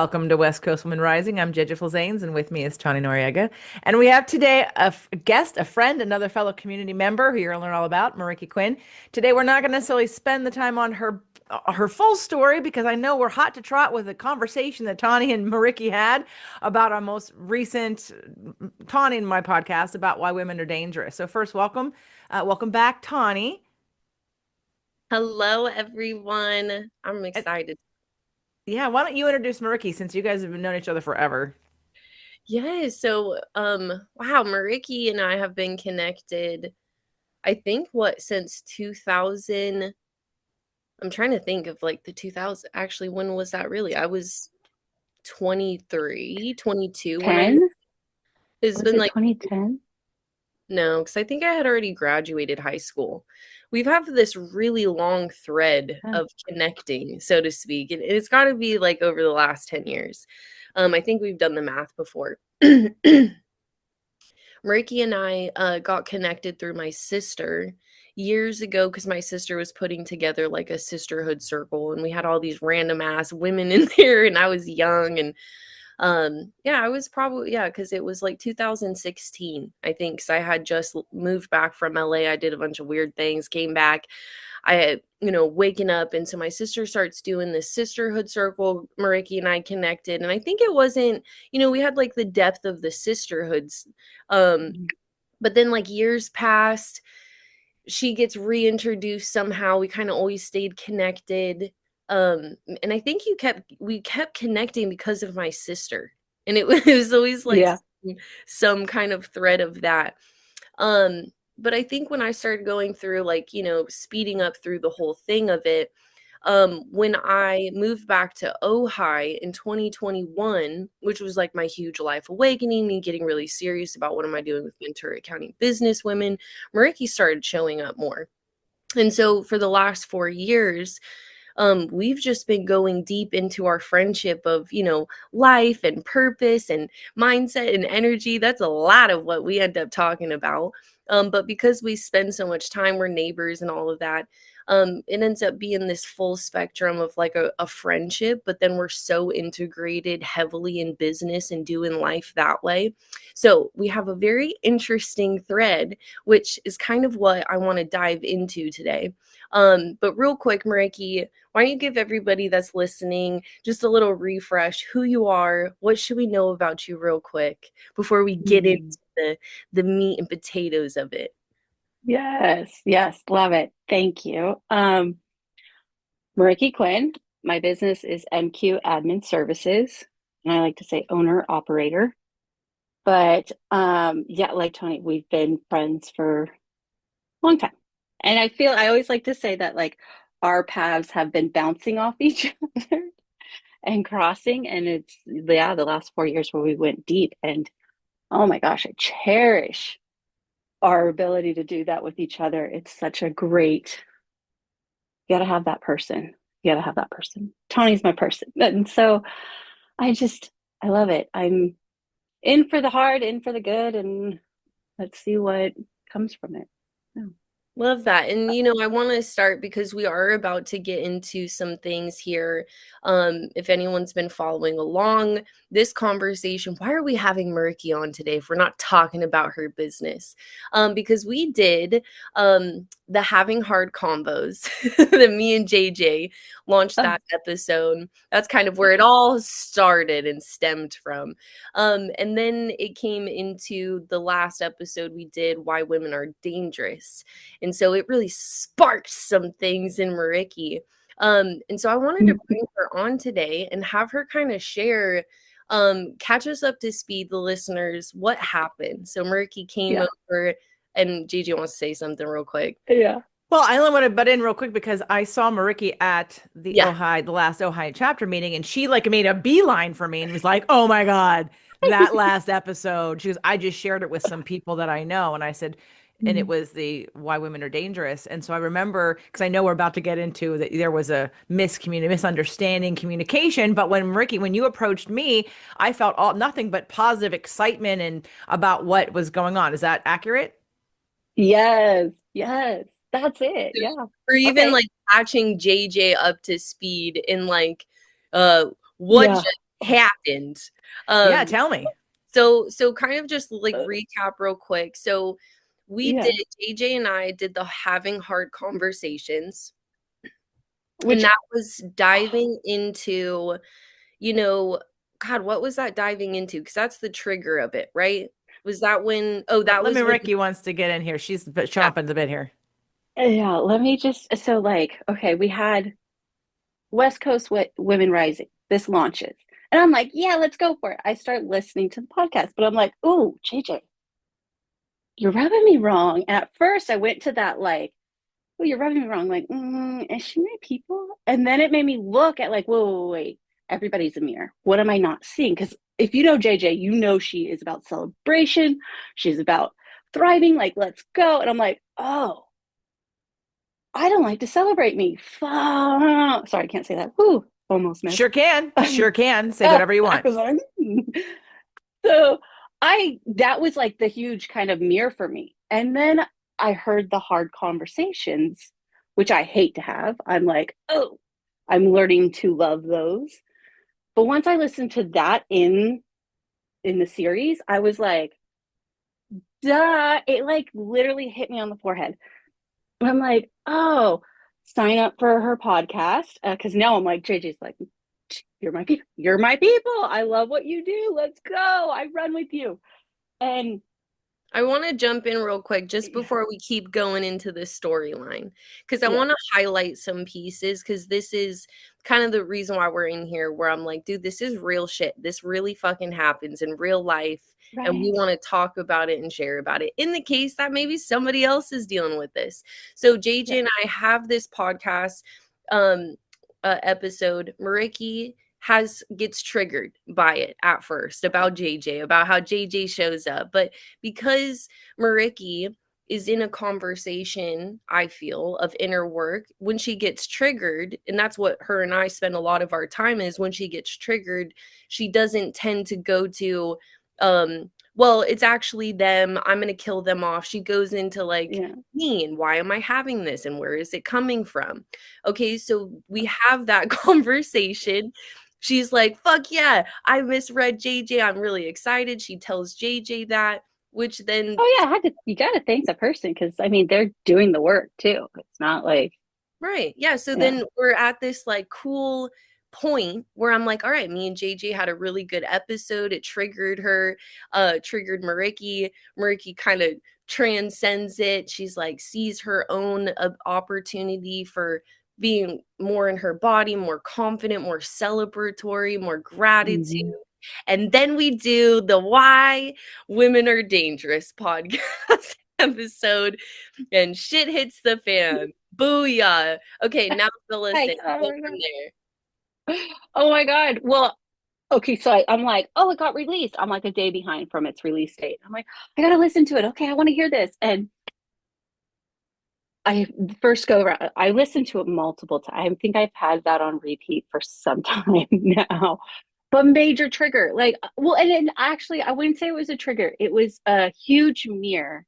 Welcome to West Coast Women Rising. I'm Jeja Flizanes, and with me is Tawney Noriega. And we have today a guest, a friend, another fellow community member who you're going to learn all about, Mariekie Quinn. Today, we're not going to necessarily spend the time on her full story because I know we're hot to trot with a conversation that Tawney and Mariekie had about our most recent Tawney and my podcast about why women are dangerous. So first, welcome back, Tawney. Hello, everyone. I'm And, excited. yeah, why don't you introduce Mariekie since you guys have known each other forever? Wow, Mariekie and I have been connected, I think since 2000. I'm trying to think of like the 2000. Actually, when was that really? I was 23, 22 when I met. 10? It's Was been it like, 2010? no, because I think I had already graduated high school. We've had this really long thread Oh, of connecting, so to speak. And it's got to be like over the last 10 years. I think we've done the math before. Mariekie and I got connected through my sister years ago because my sister was putting together like a sisterhood circle, and we had all these random ass women in there, and I was young. And yeah, I was probably, yeah, because it was like 2016, I think, because I had just moved back from LA. I did a bunch of weird things, came back. I had, waking up. And so my sister starts doing this sisterhood circle. Mariekie and I connected. And I think it wasn't, we had like the depth of the sisterhoods. Um, mhm. but then like years passed, she gets reintroduced somehow. We kind of always stayed connected. And I think we kept connecting because of my sister. And it was always like Yeah. some kind of thread of that. Um, but I think when I started going through like, speeding up through the whole thing of it, when I moved back to Ojai in 2021, which was like my huge life awakening, me getting really serious about what am I doing with Ventura County business women, Mariekie started showing up more. And so for the last 4 years, we've just been going deep into our friendship of, life and purpose and mindset and energy. That's a lot of what we end up talking about. But because we spend so much time, we're neighbors and all of that. It ends up being this full spectrum of like a friendship, but then we're so integrated heavily in business and doing life that way. So we have a very interesting thread, which is kind of what I want to dive into today. But real quick, Mariekie, why don't you give everybody that's listening just a little refresh, who you are, what should we know about you real quick before we get into Mhm. the meat and potatoes of it? Yes, yes, love it. Thank you. Mariekie Quinn. My business is MQ Admin Services, and I like to say owner operator. But yeah, like Tony, we've been friends for a long time. And I always like to say that like our paths have been bouncing off each other and crossing. And it's yeah, the last 4 years where we went deep. And oh my gosh, I cherish our ability to do that with each other. It's such a great, you got to have that person. You got to have that person. Tony's my person. And so I just, I love it. I'm in for the hard, in for the good, and let's see what comes from it. Yeah. Love that. And I want to start because we are about to get into some things here. If anyone's been following along this conversation, why are we having Mariekie on today if we're not talking about her business? Because we did the Having Hard Combos that me and JJ launched Oh, that episode. That's kind of where it all started and stemmed from. And then it came into the last episode we did, Why Women Are Dangerous. And so it really sparked some things in Mariekie. And so I wanted to bring her on today and have her kind of share, catch us up to speed, the listeners, what happened. So Mariekie came yeah, over, and Gigi wants to say something real quick. yeah. Well, I only want to butt in real quick because I saw Mariekie at Yeah. the last Ojai chapter meeting, and she like made a beeline for me and was like, "Oh my God, that last episode." She goes, "I just shared it with some people that I know," and I said, and it Mm. was the Why Women Are Dangerous. And so I remember because I know we're about to get into that there was a misunderstanding communication, but when you approached me, I felt all nothing but positive excitement and about what was going on. Is that accurate? Yes, yes, that's it. Yeah. Or even Okay. like catching JJ up to speed in like uh what Yeah. just happened. Yeah, Um, tell me. so kind of just like Uh, recap real quick. So we yeah, did, JJ and I did the having hard conversations, and which that was diving into, you know, God, what was that diving into? Because that's the trigger of it, right? Was that when, oh, that Let me, was when, Ricky wants to get in here. She's yeah, chomping the bit here. yeah, let me just so like okay, we had West Coast Women Rising. This launches. And I'm like, yeah, let's go for it. I start listening to the podcast, but I'm like, ooh, JJ, you're rubbing me wrong. And at first I went to that like, oh, you're rubbing me wrong. Like, is she my people? And then it made me look at like, whoa, wait, everybody's a mirror. What am I not seeing? Because if you know JJ, you know she is about celebration. She's about thriving. Like, let's go. And I'm like, oh, I don't like to celebrate me. Fuck. Sorry, I can't say that. Whew, almost missed. Sure can. Sure can. Say I whatever you want. was like, so that was like the huge kind of mirror for me. And then I heard the hard conversations, which I hate to have. I'm like, oh, I'm learning to love those. But once I listened to that in the series, I was like, duh, it like literally hit me on the forehead. And I'm like, oh, sign up for her podcast. Because now I'm like, JJ's like, you're my people. You're my people. I love what you do. Let's go. I run with you. And I want to jump in real quick just yeah, before we keep going into this storyline, because I yeah, want to highlight some pieces, because this is kind of the reason why we're in here, where I'm like, dude, this is real shit. This really fucking happens in real life. And we right. want to talk about it and share about it in the case that maybe somebody else is dealing with this. So Yeah, JJ and I have this podcast um episode. Mariekie gets triggered by it at first, about JJ, about how JJ shows up. But because Mariekie is in a conversation, I feel, of inner work, when she gets triggered, and that's what her and I spend a lot of our time is, when she gets triggered, she doesn't tend to go to, well, it's actually them, I'm going to kill them off. She goes into like, yeah. me, and why am I having this, and where is it coming from? Okay, so we have that conversation. She's like, fuck yeah, I misread JJ. I'm really excited. She tells JJ that, which then, Oh yeah, you got to thank the person because I mean they're doing the work too. It's not like right. Yeah. So yeah, then we're at this like cool point where I'm like, all right, me and JJ had a really good episode. It triggered her, triggered Mariekie. Mariekie kind of transcends it. She's like, sees her own opportunity for being more in her body, more confident, more celebratory, more gratitude. mm-hmm. And then we do the Why Women Are Dangerous podcast episode, and shit hits the fan. Booyah. Okay, now fill us in. Oh Go my from god, there. oh my god. Well, okay, so I'm like, oh, it got released. I'm like a day behind from its release date. I'm like, I gotta listen to it. Okay, I want to hear this. And I first go around, I listened to it multiple times. I think I've had that on repeat for some time now. But major trigger, like, well, and then actually, I wouldn't say it was a trigger. It was a huge mirror.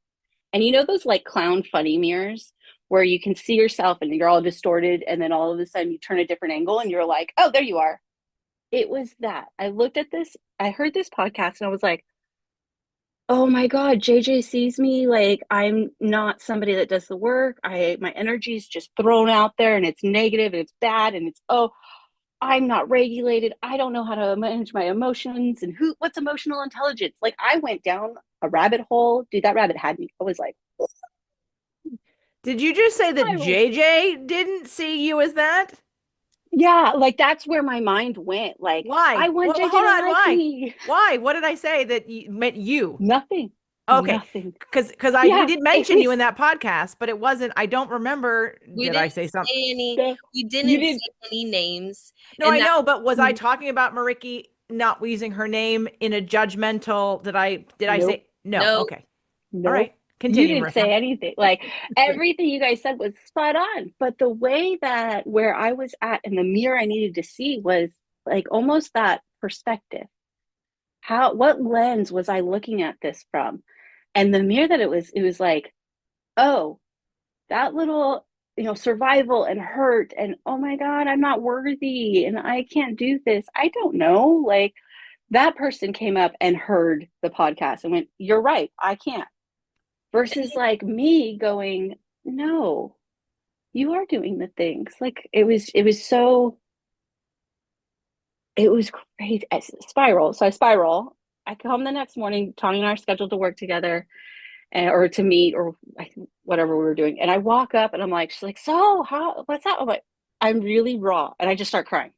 And you know those like clown funny mirrors where you can see yourself and you're all distorted, and then all of a sudden you turn a different angle and you're like, oh, there you are. It was that. I looked at this, I heard this podcast, and I was like, oh my God, JJ sees me like I'm not somebody that does the work. My energy is just thrown out there and it's negative and it's bad and it's oh, I'm not regulated. I don't know how to manage my emotions and what's emotional intelligence. Like I went down a rabbit hole. Dude, that rabbit had me. I was like, Did you just say that I was JJ didn't see you as that? yeah, like that's where my mind went. Like I Why? want Well, JJ hold to on. like Why? me. Why? What did I say that meant you? Nothing. Okay, Nothing. because I we Yeah, did it mention you in was that podcast, but it wasn't. I don't remember. We Did didn't I say something? say any the we you didn't did say any names. No, And I that know, but was I talking about Mariki not using her name in a judgmental? Did I nope. say no? no, Okay, all Nope. right. You Continue, didn't Mariki. say anything. Like everything you guys said was spot on. But the way that where I was at and the mirror I needed to see was like almost that perspective. What lens was I looking at this from? And the mirror that it was like, oh, that little survival and hurt and, oh my God, I'm not worthy and I can't do this. I don't know. Like, that person came up and heard the podcast and went, you're right, I can't. Versus like me going, no, you are doing the things. Like, it was crazy. I spiral. So I spiral. I come home the next morning. Tawny and I are scheduled to work together or to meet or whatever we were doing. And I walk up and I'm like, she's like, so what's that? I'm like, I'm really raw. And I just start crying.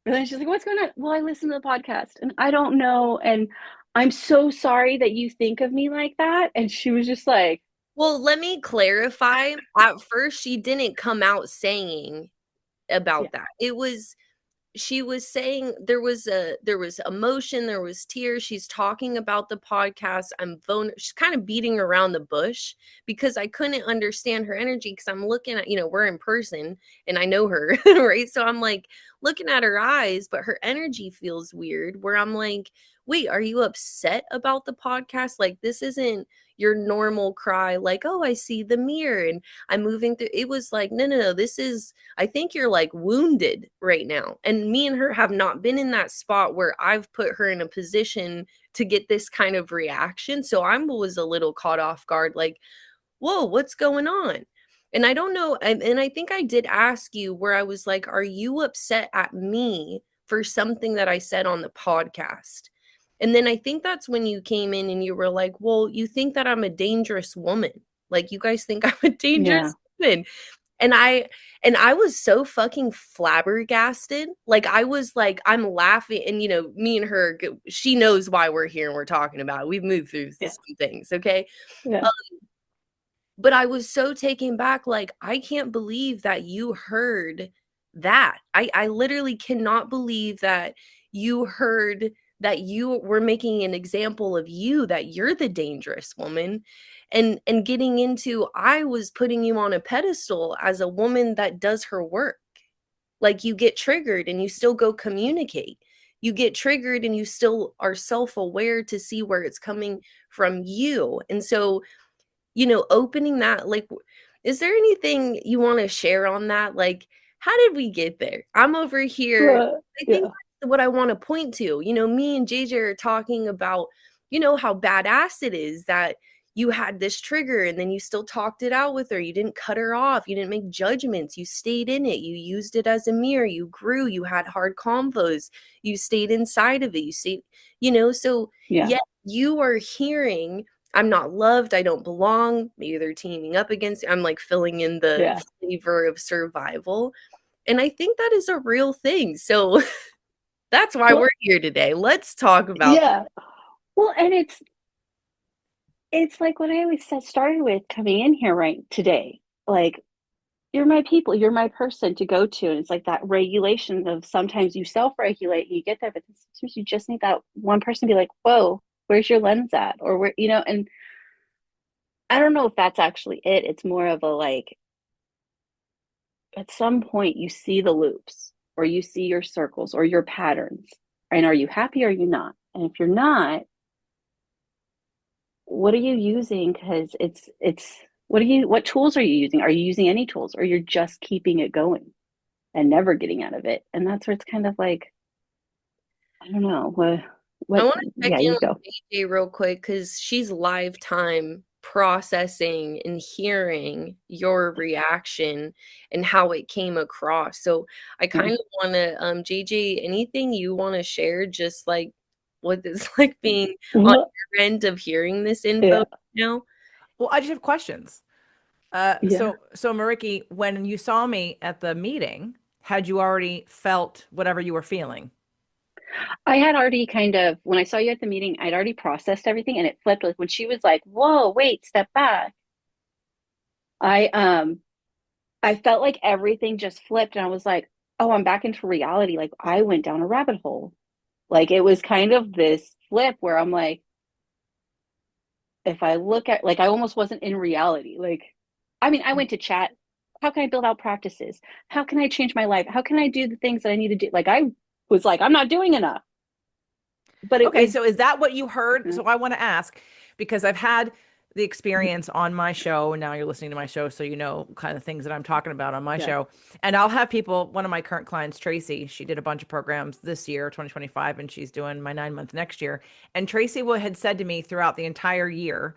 And then she's like, what's going on? Well, I listened to the podcast and I don't know. And I'm so sorry that you think of me like that. And she was just like, Well, let me clarify. At first, she didn't come out saying about yeah, that. She was saying there was emotion, there was tears. She's talking about the podcast. She's kind of beating around the bush because I couldn't understand her energy because I'm looking at, we're in person and I know her, right? So I'm like looking at her eyes, but her energy feels weird where I'm like, wait, are you upset about the podcast? Like, this isn't your normal cry, like, oh, I see the mirror and I'm moving through. It was like, no, this is, I think you're like wounded right now. And me and her have not been in that spot where I've put her in a position to get this kind of reaction. So I was a little caught off guard, like, whoa, what's going on? And I don't know. And I think I did ask you where I was like, are you upset at me for something that I said on the podcast? And then I think that's when you came in and you were like, well, you think that I'm a dangerous woman. Like, you guys think I'm a yeah, dangerous woman. And I was so fucking flabbergasted. Like, I was like, I'm laughing. And, me and her, she knows why we're here and we're talking about it. We've moved through yeah, some things. Okay. yeah. But I was so taken back, like, I can't believe that you heard that. I literally cannot believe that you heard that you were making an example of you, that you're the dangerous woman. And getting into, I was putting you on a pedestal as a woman that does her work. Like, you get triggered and you still go communicate. You get triggered and you still are self-aware to see where it's coming from you. And so, opening that, like, is there anything you want to share on that? Like, how did we get there? I'm over here. I think Yeah, that's what I want to point to. Me and JJ are talking about, how badass it is that you had this trigger and then you still talked it out with her. You didn't cut her off. You didn't make judgments. You stayed in it. You used it as a mirror. You grew. You had hard convos. You stayed inside of it. You stayed, so yeah, yet you are hearing, I'm not loved, I don't belong. Maybe they're teaming up against. I'm like filling in the yeah. flavor of survival. And I think that is a real thing. So that's why we're Well, here today. Let's talk about. yeah. Well, and it's like what I always said, started with coming in here right today. Like, you're my people, you're my person to go to. And it's like that regulation of sometimes you self-regulate, you get there, but sometimes you just need that one person to be like, whoa, where's your lens at? Or where, and I don't know if that's actually it. It's more of a like, at some point you see the loops or you see your circles or your patterns. And are you happy or are you not? And if you're not, what are you using? Because what tools are you using? Are you using any tools or you're just keeping it going and never getting out of it? And that's where it's kind of like, I don't know. I What, want to check yeah, in you with go. JJ real quick because she's live time processing and hearing your reaction and how it came across. So I Yeah. kind of want to, JJ, anything you want to share, just like what it's like being on Well, your end of hearing this info yeah, now? Well, I just have questions. yeah. So Mariekie, when you saw me at the meeting, had you already felt whatever you were feeling? I had already kind of, when I saw you at the meeting, I'd already processed everything and it flipped. Like when she was like, whoa, wait, step back. I, um, I felt like everything just flipped and I was like, oh, I'm back into reality. Like I went down a rabbit hole. Like it was kind of this flip where I'm like, if I look at, like, I almost wasn't in reality. Like, I mean, I went to chat. How can I build out practices? How can I change my life? How can I do the things that I need to do? Like, I was like, I'm not doing enough. But it Okay, was, so is that what you heard? uh, So I want to ask because I've had the experience on my show. And now you're listening to my show, so you know kind of things that I'm talking about on my Yeah. show. And I'll have people, one of my current clients, Tracy, she did a bunch of programs this year, 2025, and she's doing my 9 month next year. And Tracy had said to me throughout the entire year,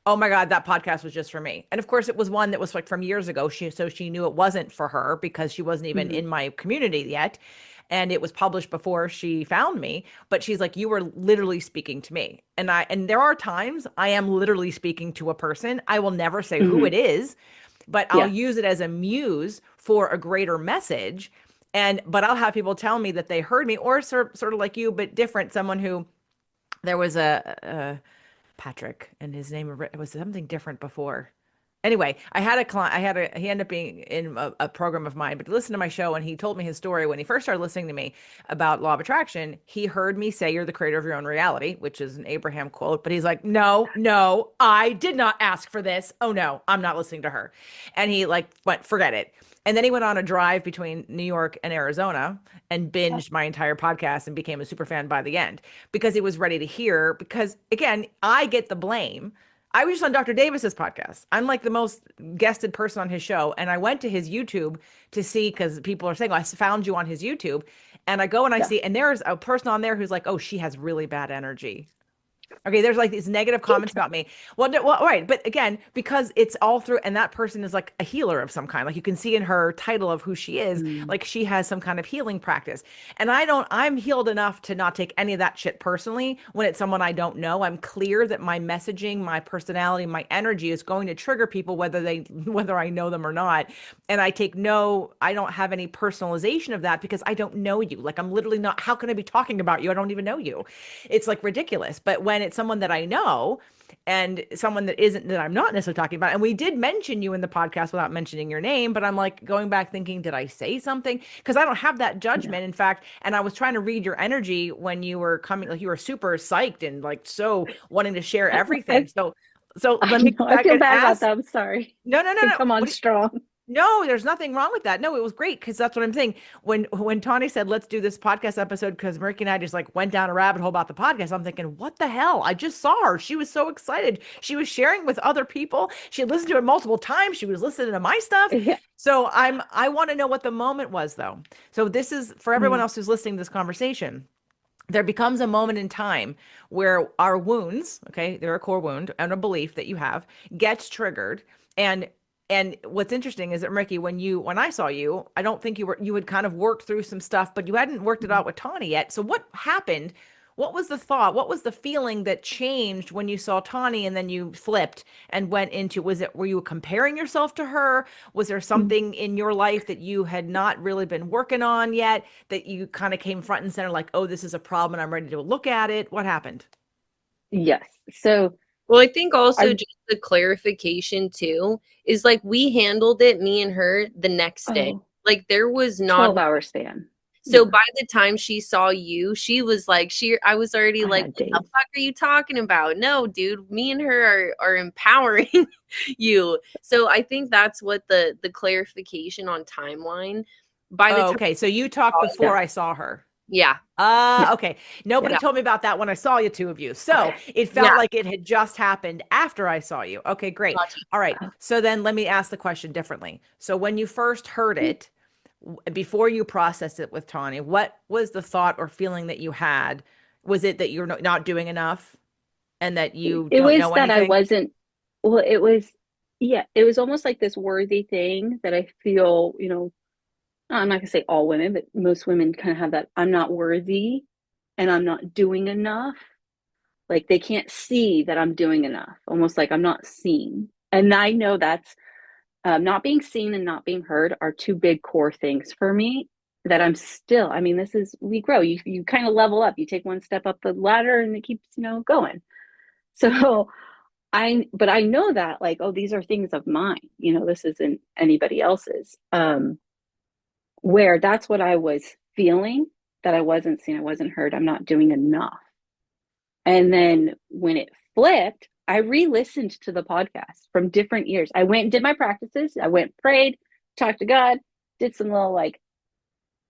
oh my God, that podcast was just for me. And of course, it was one that was like from years ago. So she knew it wasn't for her because she wasn't even Mhm. in my community yet. And it was published before she found me. But she's like, you were literally speaking to me. And there are times I am literally speaking to a person. I will never say who Mhm. it is, but I'll Yeah. use it as a muse for a greater message. But I'll have people tell me that they heard me, or sort of like you, but different. Someone who there was a Patrick, and his name was something different before. Anyway, I had a client, he ended up being in a program of mine, but he listened to my show and he told me his story when he first started listening to me about law of attraction. He heard me say, you're the creator of your own reality, which is an Abraham quote, but he's like, no, no, I did not ask for this. Oh no, I'm not listening to her. And he like went, forget it. And then he went on a drive between New York and Arizona and binged my entire podcast and became a super fan by the end because he was ready to hear. Because again, I get the blame. I was just on Dr. Davis's podcast. I'm like the most guested person on his show. And I went to his YouTube to see, because people are saying, well, I found you on his YouTube. And I go and I Yeah. see, and there's a person on there who's like, oh, she has really bad energy. Okay, there's like these negative comments about me. Well, no, well, right, but again, because it's all through, and that person is like a healer of some kind. Like you can see in her title of who she is, Mm. like she has some kind of healing practice. And I'm healed enough to not take any of that shit personally when it's someone I don't know. I'm clear that my messaging, my personality, my energy is going to trigger people whether I know them or not. And I don't have any personalization of that because I don't know you. Like I'm literally not, how can I be talking about you? I don't even know you. It's like ridiculous. But when it's someone that I know and someone that I'm not necessarily talking about, and we did mention you in the podcast without mentioning your name, but I'm like going back thinking, did I say something? Because I don't have that Yeah. judgment. In fact, and I was trying to read your energy when you were coming, like you were super psyched and like so wanting to share everything. I So I let me know. go I back feel and bad about ask. that. I'm sorry. No, no, no, I no. come on What strong. No, there's nothing wrong with that. No, it was great because that's what I'm saying. When Tawny said, let's do this podcast episode, because Mariekie and I just like went down a rabbit hole about the podcast, I'm thinking, what the hell? I just saw her. She was so excited. She was sharing with other people. She had listened to it multiple times. She was listening to my stuff. Yeah. So I want to know what the moment was though. So this is for everyone Mm. else who's listening to this conversation. There becomes a moment in time where our wounds, okay, they're a core wound and a belief that you have, gets triggered. And and what's interesting is that Ricky, when I saw you, I don't think you had kind of worked through some stuff, but you hadn't worked it Mhm. out with Tawny yet. So what happened? What was the thought? What was the feeling that changed when you saw Tawny and then you flipped and went into, were you comparing yourself to her? Was there Mm. something in your life that you had not really been working on yet that you kind of came front and center like, oh, this is a problem and I'm ready to look at it? What happened? Yes. So Well, I think also I just the clarification too is like we handled it, me and her, the next day. oh, Like there was not 12-hour span. so Yeah. by the time she saw you, she was like, I was already I like, had what the days. fuck are you talking about? No, dude, me and her are empowering you. So I think that's what the clarification on timeline. By the Oh, time, okay. So you talked Yeah. before I saw her. yeah, Yeah. Okay. Nobody Yeah. yeah, told me about that when I saw you two of you. So it yeah, felt like it had just happened after I saw you. Okay, great. gotcha. All right. Uh, So then let me ask the question differently. So when you first heard it, before you processed it with Tawny, what was the thought or feeling that you had? Was it that you're not doing enough and that you It don't was know that I anything? wasn't, well, it was, yeah, it was almost like this worthy thing that I feel, I'm not gonna say all women, but most women kind of have that I'm not worthy and I'm not doing enough. Like they can't see that I'm doing enough, almost like I'm not seen. And I know that's not being seen and not being heard are two big core things for me that I'm still, I mean, we grow. You kind of level up. You take one step up the ladder and it keeps, going. So but I know that like, oh, these are things of mine. This isn't anybody else's. Where that's what I was feeling, that I wasn't seen, I wasn't heard, I'm not doing enough. And then when it flipped, I re-listened to the podcast from different years. I went and did my practices. I went, prayed, talked to God, did some little like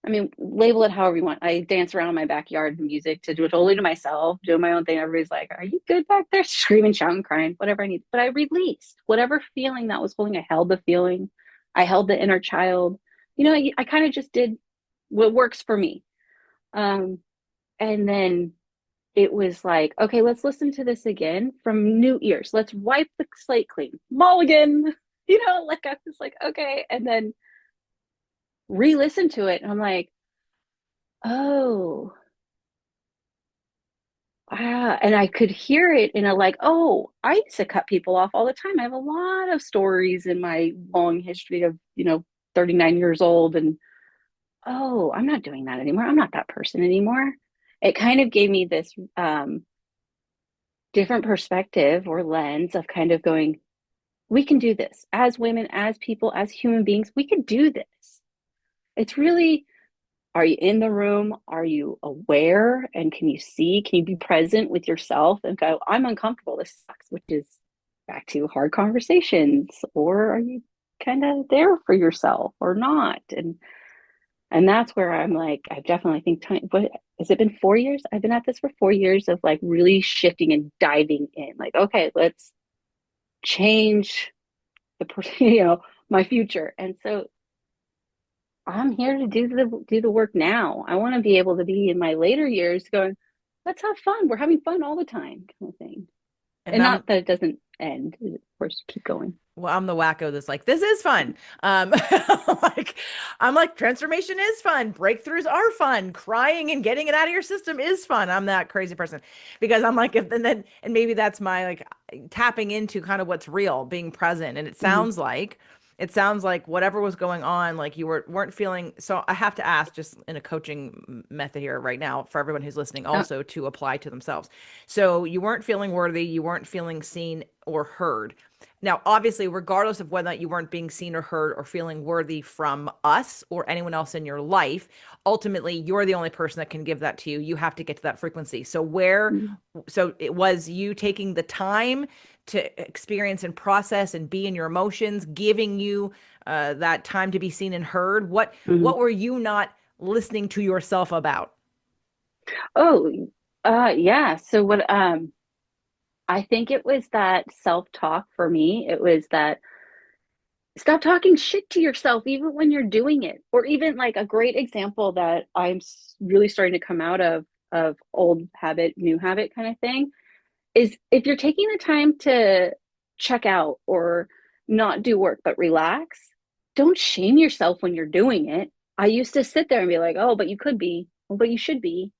I mean, label it however you want. I dance around in my backyard to music to do it totally to myself, doing my own thing. Everybody's like, "Are you good back there?" Screaming, shouting, crying, whatever I need. But I released whatever feeling that was holding. I held the feeling. I held the inner child. I kind of just did what works for me. Um, and then it was like, okay, let's listen to this again from new ears. Let's wipe the slate clean. Mulligan, like I was like, okay. And then re-listen to it. And I'm like, oh, ah, and I could hear it in a like, oh, I used to cut people off all the time. I have a lot of stories in my long history of, 39 years old. And oh, I'm not doing that anymore. I'm not that person anymore. It kind of gave me this different perspective or lens of kind of going, we can do this as women, as people, as human beings. We can do this. It's really, are you in the room? Are you aware? And can you see? Can you be present with yourself and go, I'm uncomfortable. This sucks, which is back to hard conversations. Or are you kind of there for yourself or not? And that's where I'm like, I definitely think, what has it been 4 years? I've been at this for 4 years of like really shifting and diving in. Like, okay, let's change the, my future. And so I'm here to do the work now. I want to be able to be in my later years going, let's have fun. We're having fun all the time, kind of thing. And And not that it doesn't end, of course, keep going. well, I'm the wacko that's like, this is fun. Like, I'm like, transformation is fun. Breakthroughs are fun. Crying and getting it out of your system is fun. I'm that crazy person because I'm like, and maybe that's my like tapping into kind of what's real, being present. And Mm-hmm. it sounds like whatever was going on, like you weren't feeling. So I have to ask, just in a coaching method here right now, for everyone who's listening, Oh, also to apply to themselves. So you weren't feeling worthy, you weren't feeling seen or heard. Now, obviously, regardless of whether or not you weren't being seen or heard or feeling worthy from us or anyone else in your life, ultimately, you're the only person that can give that to you. You have to get to that frequency. mm, So it was you taking the time to experience and process and be in your emotions, giving you that time to be seen and heard. What mm. were you not listening to yourself about? Oh, yeah. So what, I think it was that self-talk for me. It was that stop talking shit to yourself even when you're doing it. Or even like a great example that I'm really starting to come out of old habit, new habit kind of thing is if you're taking the time to check out or not do work but relax, don't shame yourself when you're doing it. I used to sit there and be like, oh, but you could be, oh, but you should be.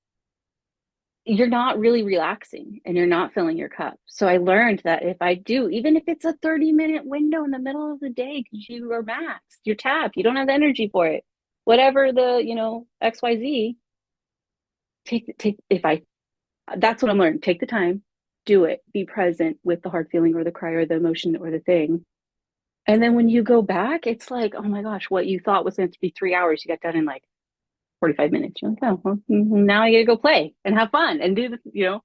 You're not really relaxing and you're not filling your cup. So I learned that if I do, even if it's a 30-minute window in the middle of the day because you are maxed, you're tapped, you don't have the energy for it, whatever the, XYZ, if I, that's what I'm learning. Take the time, do it, be present with the hard feeling or the cry or the emotion or the thing. And then when you go back, it's like, oh my gosh, what you thought was meant to be 3 hours, you got done in like 45 minutes. You're like, oh, well, now I got to go play and have fun and do the,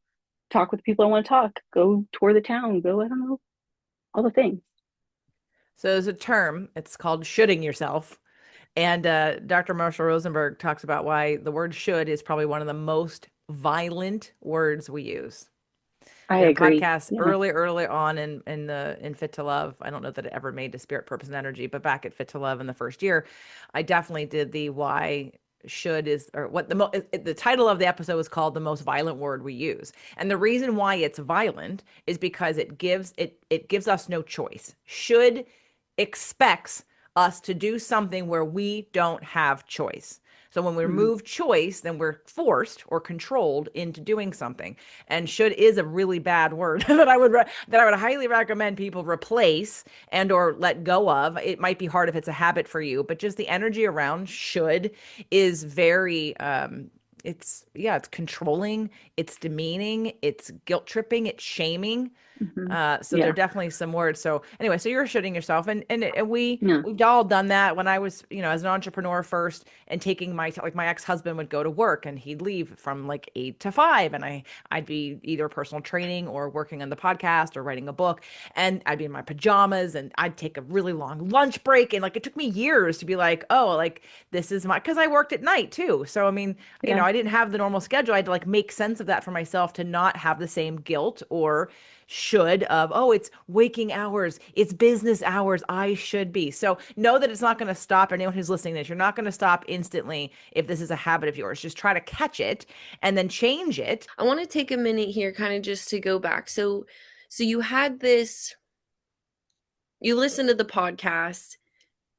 talk with the people I want to talk, go tour the town, go, I don't know, all the things. So there's a term, it's called shoulding yourself. And Dr. Marshall Rosenberg talks about why the word should is probably one of the most violent words we use. I Did a agree. podcast Yeah. early on in Fit to Love. I don't know that it ever made to Spirit, Purpose, and Energy, but back at Fit to Love in the first year, I definitely did the why should is or what the title of the episode was called the most violent word we use. And the reason why it's violent is because it gives us no choice. Should expects us to do something where we don't have choice. So when we Mm-hmm. remove choice, then we're forced or controlled into doing something. And should is a really bad word that I would highly recommend people replace and or let go of. It might be hard if it's a habit for you, but just the energy around should is very it's controlling, it's demeaning, it's guilt tripping, it's shaming. Hmm. So there are Yeah. definitely some words. So anyway, so you're shooting yourself, and No. we've all done that. When I was, as an entrepreneur first, and taking my ex-husband would go to work and he'd leave from like 8 to 5, and I'd be either personal training or working on the podcast or writing a book, and I'd be in my pajamas and I'd take a really long lunch break, and like it took me years to be like, oh, like this is my, because I worked at night too. So I mean, Yeah. I didn't have the normal schedule. I had to like make sense of that for myself to not have the same guilt or should of, oh, it's waking hours, it's business hours, I should be. So know that it's not going to stop. Anyone who's listening to this, you're not going to stop instantly if this is a habit of yours. Just try to catch it and then change it. I want to take a minute here kind of just to go back. So you had this, you listen to the podcast,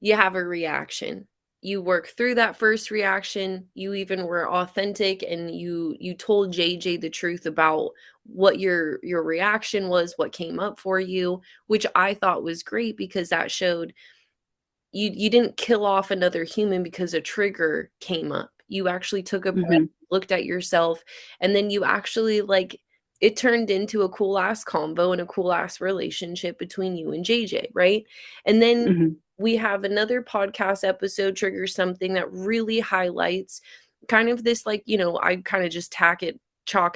you have a reaction. You work through that first reaction. You even were authentic and you told JJ the truth about what your reaction was, what came up for you, which I thought was great because that showed you didn't kill off another human because a trigger came up. You actually took a breath, Hmm. looked at yourself, and then you actually like it turned into a cool ass combo and a cool ass relationship between you and JJ, right? And then Hmm. we have another podcast episode trigger something that really highlights kind of this like, I kind of just chalk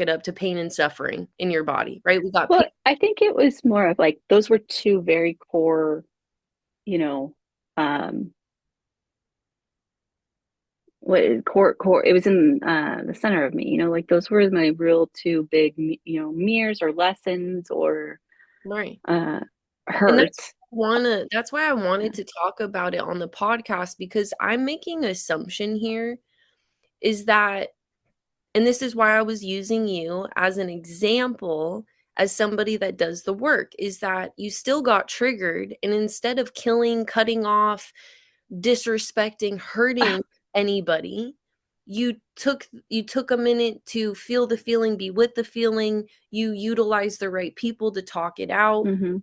it up to pain and suffering in your body, right? We got Well, pain. I think it was more of like those were two very core, you know, um, what core. It was in the center of me, like those were my real two big, mirrors or lessons or Right. uh, And hurts. that's why I Yeah. wanted to talk about it on the podcast because I'm making an assumption here is that, and this is why I was using you as an example as somebody that does the work, is that you still got triggered and instead of killing, cutting off, disrespecting, hurting anybody, you took a minute to feel the feeling, be with the feeling, you utilized the right people to talk it out, Hmm.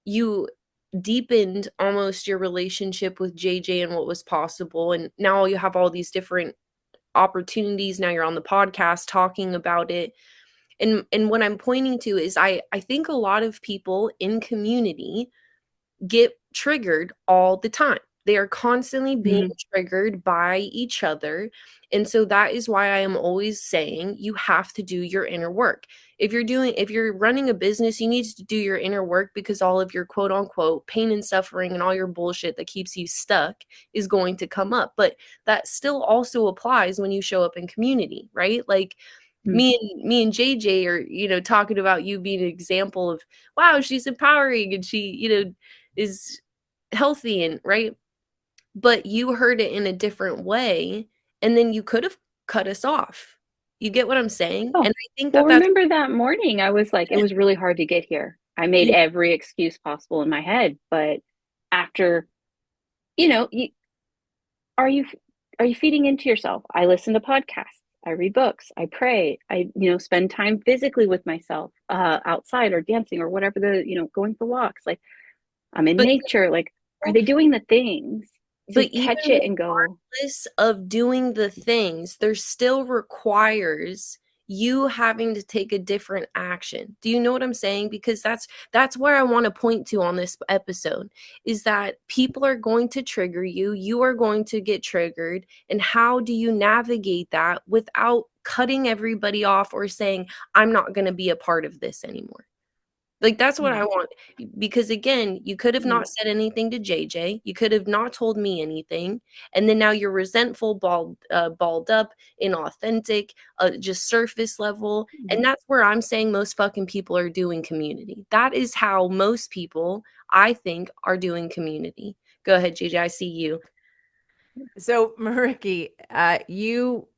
you deepened almost your relationship with JJ and what was possible. And now you have all these different opportunities. Now you're on the podcast talking about it. And what I'm pointing to is I think a lot of people in community get triggered all the time. They are constantly being Hmm. triggered by each other. And so that is why I am always saying you have to do your inner work. If you're running a business, you need to do your inner work because all of your quote unquote pain and suffering and all your bullshit that keeps you stuck is going to come up. But that still also applies when you show up in community, right? Like me and JJ are, talking about you being an example of, wow, she's empowering and she, is healthy and right. But you heard it in a different way, and then you could have cut us off. You get what I'm saying? Oh, And I think well, that that's remember that morning I was like, it was really hard to get here. I made yeah, every excuse possible in my head, but after, you know, you, are you are you feeding into yourself? I listen to podcasts, I read books, I pray, I, spend time physically with myself, outside or dancing or whatever going for walks. Like I'm in but nature. Like, are they doing the things but to even catch it and go, regardless of doing the things, there still requires you having to take a different action. Do you know what I'm saying? Because that's where I want to point to on this episode is that people are going to trigger you, you are going to get triggered, and how do you navigate that without cutting everybody off or saying I'm not going to be a part of this anymore? Like, that's what yeah, I want, because again, you could have yeah. not said anything to JJ, you could have not told me anything, and then now you're resentful, balled up, inauthentic, just surface level, and Mhm. that's where I'm saying most fucking people are doing community. That is how most people, I think, are doing community. Go ahead, JJ, I see you. So, Mariki, you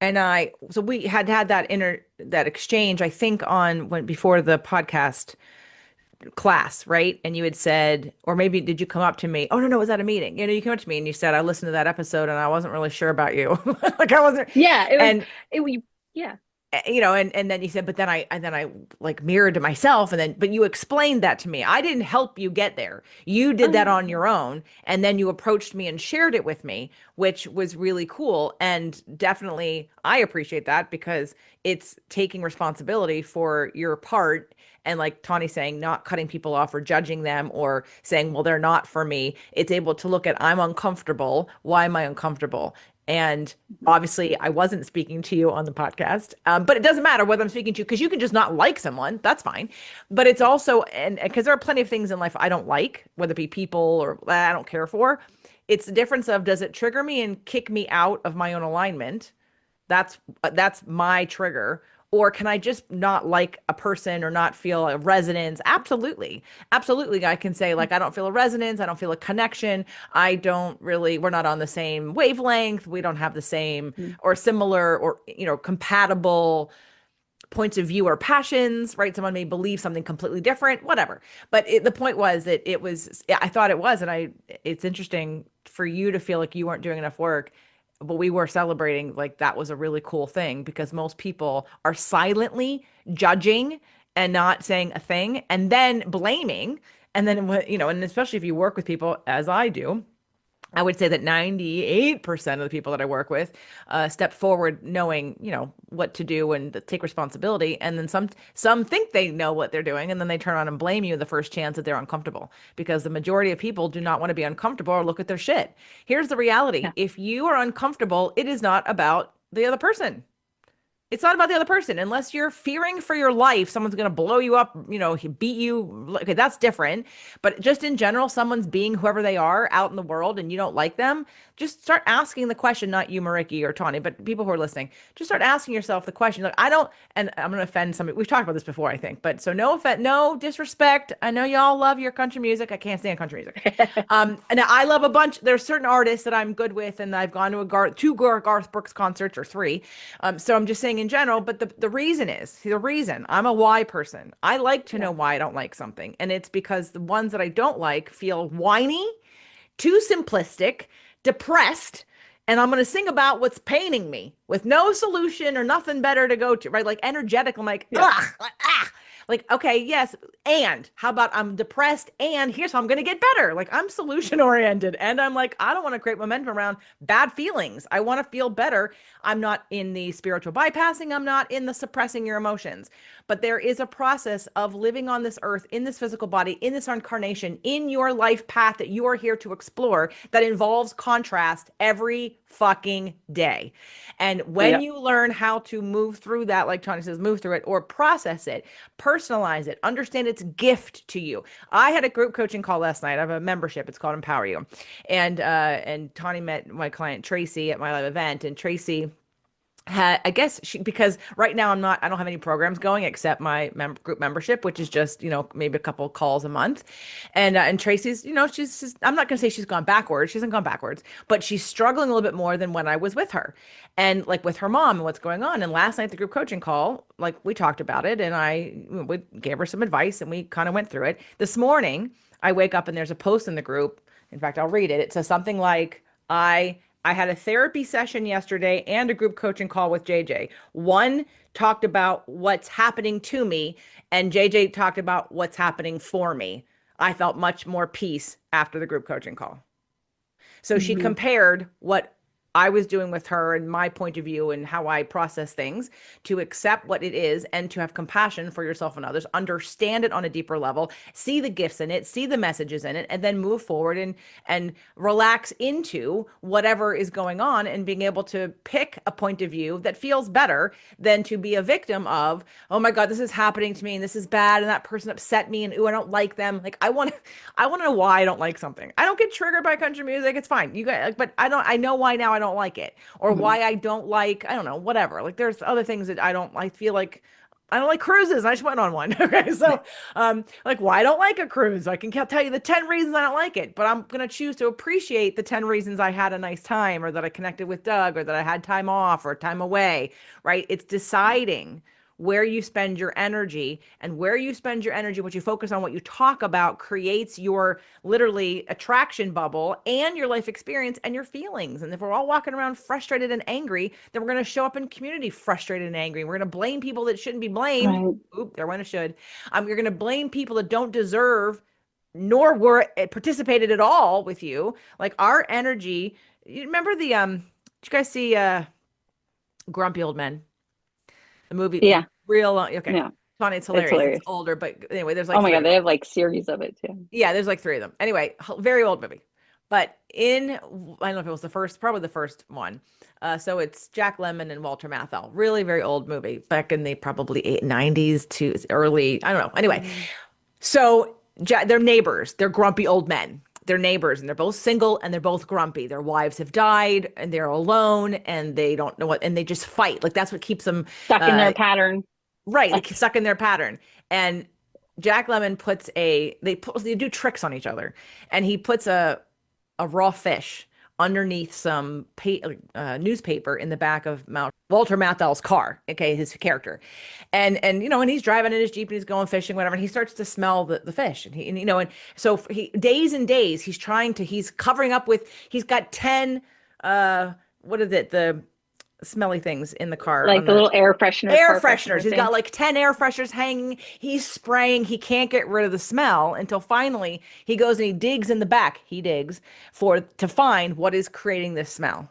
and I, so we had that exchange, I think, on when before the podcast class, right? And you had said, or maybe did you come up to me? Oh, no, no, it was at a meeting. You came up to me and you said, I listened to that episode and I wasn't really sure about you. Like I wasn't. Yeah, And it we yeah. and then you said, but then I like mirrored to myself, but you explained that to me. I didn't help you get there. You did that on Oh, your own, and then you approached me and shared it with me, which was really cool. And definitely, I appreciate that because it's taking responsibility for your part. And like Tawny saying, not cutting people off or judging them or saying, well, they're not for me. It's able to look at, I'm uncomfortable. Why am I uncomfortable? And mhm. obviously, I wasn't speaking to you on the podcast, but it doesn't matter whether I'm speaking to you because you can just not like someone. That's fine. But it's also, and because there are plenty of things in life I don't like, whether it be people or I don't care for. It's the difference of, does it trigger me and kick me out of my own alignment? That's my trigger. Or can I just not like a person or not feel a resonance? Absolutely. Absolutely. I can say, like, I don't feel a resonance. I don't feel a connection. We're not on the same wavelength. We don't have the same Mhm. or similar or, compatible points of view or passions, right? Someone may believe something completely different, whatever. But the point was that I thought it was, and it's interesting for you to feel like you weren't doing enough work, but we were celebrating like that was a really cool thing because most people are silently judging and not saying a thing and then blaming. And then, and especially if you work with people as I do, I would say that 98% of the people that I work with step forward knowing, what to do and take responsibility. And then some think they know what they're doing, and then they turn on and blame you the first chance that they're uncomfortable because the majority of people do not want to be uncomfortable or look at their shit. Here's the reality. Yeah. If you are uncomfortable, it is not about the other person. It's not about the other person unless you're fearing for your life. Someone's going to blow you up, beat you. Okay, that's different. But just in general, someone's being whoever they are out in the world and you don't like them, just start asking the question, not you, Mariki or Tawny, but people who are listening, just start asking yourself the question. Like, I don't, and I'm going to offend somebody. We've talked about this before, I think, but so no offense, no disrespect. I know y'all love your country music. I can't stand country music. And I love a bunch. There's certain artists that I'm good with, and I've gone to two Garth Brooks concerts or three. So I'm just saying in general. But the reason I'm a why person. I like to Yeah. know why I don't like something, and it's because the ones that I don't like feel whiny, too simplistic, depressed, and I'm going to sing about what's paining me with no solution or nothing better to go to, right? Like energetic. I'm like, Yeah. ugh, ah. Like, okay, yes. And how about I'm depressed and here's how I'm going to get better? Like, I'm solution oriented. And I'm like, I don't want to create momentum around bad feelings. I want to feel better. I'm not in the spiritual bypassing, I'm not in the suppressing your emotions. But there is a process of living on this earth, in this physical body, in this incarnation, in your life path that you are here to explore that involves contrast every fucking day. And when Yeah. you learn how to move through that, like Tony says, move through it or process it, personalize it, understand its gift to you. I had a group coaching call last night. I have a membership. It's called Empower You. And Tawny met my client Tracy at my live event, and Tracy had, I guess because right now I don't have any programs going except my group membership, which is just, maybe a couple calls a month. And Tracy's, I'm not going to say she's gone backwards. She hasn't gone backwards, but she's struggling a little bit more than when I was with her and like with her mom and what's going on. And last night, the group coaching call, like we talked about it and we gave her some advice and we kind of went through it. This morning, I wake up and there's a post in the group. In fact, I'll read it. It says something like, I had a therapy session yesterday and a group coaching call with JJ. One talked about what's happening to me, and JJ talked about what's happening for me. I felt much more peace after the group coaching call. So she Hmm. compared what I was doing with her and my point of view and how I process things to accept what it is and to have compassion for yourself and others, understand it on a deeper level, see the gifts in it, see the messages in it, and then move forward and relax into whatever is going on and being able to pick a point of view that feels better than to be a victim of, oh my God, this is happening to me and this is bad and that person upset me and ooh, I don't like them. Like I want to know why I don't like something. I don't get triggered by country music. It's fine. You guys, but I know why now I don't like it or Hmm. why I don't like, I don't know, whatever. Like there's other things that I feel like I don't like cruises. I just went on one. Okay. So, like why I don't like a cruise. I can tell you the 10 reasons I don't like it, but I'm going to choose to appreciate the 10 reasons I had a nice time or that I connected with Doug or that I had time off or time away, right? It's deciding where you spend your energy, and where you spend your energy, what you focus on, what you talk about creates your literally attraction bubble and your life experience and your feelings. And if we're all walking around frustrated and angry, then we're going to show up in community frustrated and angry. We're going to blame people that shouldn't be blamed. Right. Oop, there went a should. You're going to blame people that don't deserve nor were participated at all with you. Like our energy. You remember did you guys see Grumpy Old Men? The movie, Yeah. real long. Okay, Yeah. Tawny, it's It's hilarious. It's hilarious. older, but anyway, there's Oh like my three God. of They them. have like series of it too. Yeah, there's like three of them. Anyway, very old movie. But in, I don't know if it was the first, probably the first one. So it's Jack Lemmon and Walter Matthau. Really very old movie back in the probably 90s to early, I don't know. Anyway, so they're neighbors. They're grumpy old men. They're neighbors and they're both single and they're both grumpy. Their wives have died and they're alone and they don't know what, and they just fight. Like that's what keeps them Stuck in uh, their pattern. right. They Like, get stuck in their pattern. And Jack Lemmon puts they do tricks on each other, and he puts a raw fish underneath some newspaper in the back of Walter Matthau's car. Okay, his character, and and he's driving in his Jeep and he's going fishing, whatever, and he starts to smell the fish, and so he days and days he's covering up with he's got 10 what is it, the smelly things in the car on like the the little air car fresheners. freshener He's got thing. like 10 air fresheners hanging. He's spraying. He can't get rid of the smell until finally he goes and he digs in the back. He digs to find what is creating this smell.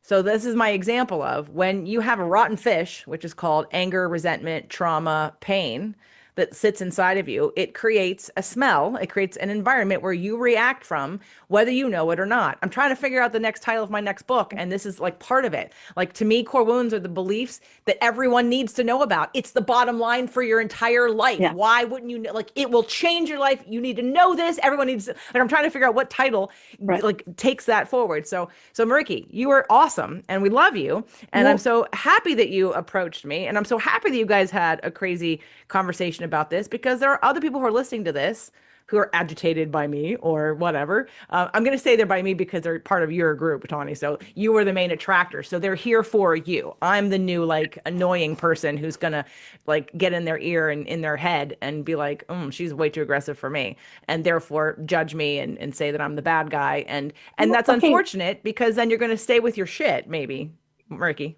So this is my example of when you have a rotten fish, which is called anger, resentment, trauma, pain, that sits inside of you. It creates a smell. It creates an environment where you react from, whether you know it or not. I'm trying to figure out the next title of my next book, and this is like part of it. Like to me, core wounds are the beliefs that everyone needs to know about. It's the bottom line for your entire life. Yeah. Why wouldn't you know? Like it will change your life. You need to know this. Everyone needs to, like I'm trying to figure out what title Right. like takes that forward. So Mariekie, you are awesome and we love you. And I'm Well, so happy that you approached me. And I'm so happy that you guys had a crazy conversation about this because there are other people who are listening to this who are agitated by me or whatever. I'm going to say they're by me because they're part of your group, Tawny. So you were the main attractor. So they're here for you. I'm the new, like, annoying person who's going to, like, get in their ear and in their head and be like, she's way too aggressive for me. And therefore judge me and say that I'm the bad guy. And that's okay. unfortunate because then you're going to stay with your shit, maybe, Murky.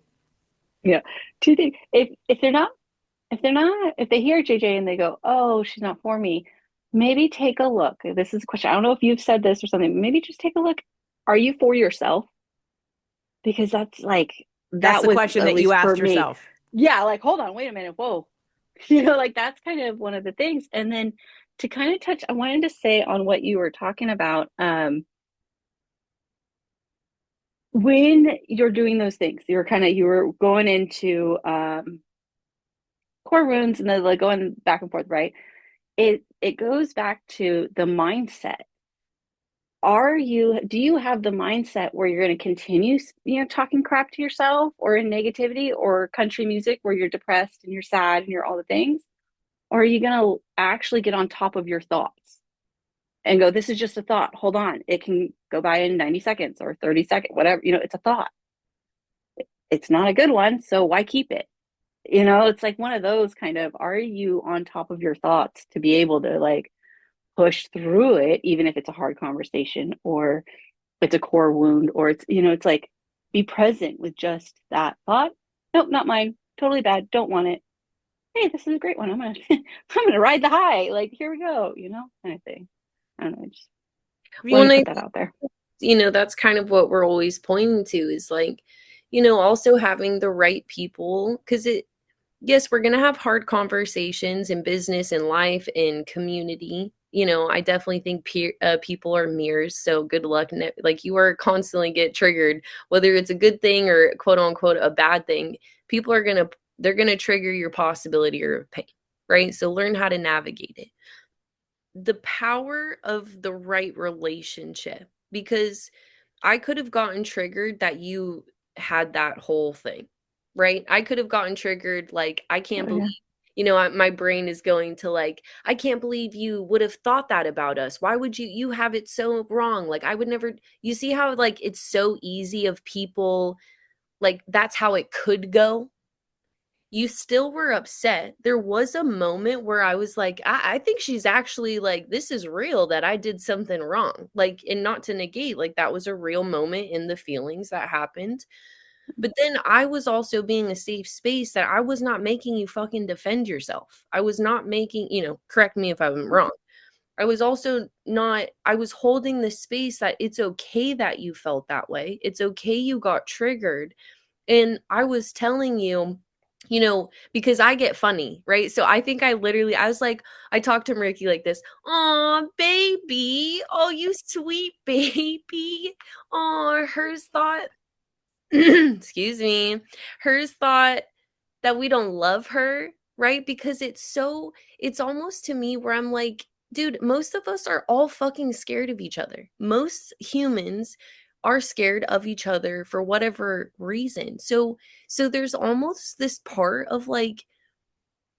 Yeah. Two things. If they hear JJ and they go, "Oh, she's not for me," maybe take a look. This is a question. I don't know if you've said this or something. Maybe just take a look. Are you for yourself? Because that's like That's that the was question at that you least for asked me. yourself. Yeah, like hold on, wait a minute, whoa. Like that's kind of one of the things. And then to kind of touch, I wanted to say on what you were talking about. When you're doing those things, you were going into core wounds and then like going back and forth, right? It goes back to the mindset. Do you have the mindset where you're going to continue, talking crap to yourself or in negativity or country music where you're depressed and you're sad and you're all the things? Or are you going to actually get on top of your thoughts and go, this is just a thought. Hold on. It can go by in 90 seconds or 30 seconds, whatever, it's a thought. It's not a good one. So why keep it? It's like one of those kind of, are you on top of your thoughts to be able to like push through it, even if it's a hard conversation or it's a core wound or it's like be present with just that thought. Nope, not mine. Totally bad. Don't want it. Hey, this is a great one. I'm gonna I'm gonna ride the high. Like here we go, kind of thing. I don't know. I just Well, wanted and to I put that out there. that's kind of what we're always pointing to is like, also having the right people because yes, we're going to have hard conversations in business and life and community. I definitely think people are mirrors. So good luck. Like you are constantly get triggered, whether it's a good thing or quote unquote a bad thing. People they're going to trigger your possibility or pain, right? So learn how to navigate it. The power of the right relationship, because I could have gotten triggered that you had that whole thing, right? I could have gotten triggered like, I can't Oh believe, yeah. my brain is going to like, I can't believe you would have thought that about us. Why would you have it so wrong? Like, I would never, you see how like it's so easy of people, like, that's how it could go. You still were upset. There was a moment where I was like, I think she's actually like, this is real that I did something wrong. Like, and not to negate, like, that was a real moment in the feelings that happened. But then I was also being a safe space that I was not making you fucking defend yourself. I was not making, correct me if I'm wrong. I was also not, I was holding the space that it's okay that you felt that way. It's okay you got triggered. And I was telling you, because I get funny, right? So I think I was like, I talked to Mariekie like this. "Aw, baby. Oh, you sweet baby. Oh, hers thought, excuse me, hers thought that we don't love her, right? Because it's almost to me where I'm like, dude, most of us are all fucking scared of each other. Most humans are scared of each other for whatever reason. So there's almost this part of like,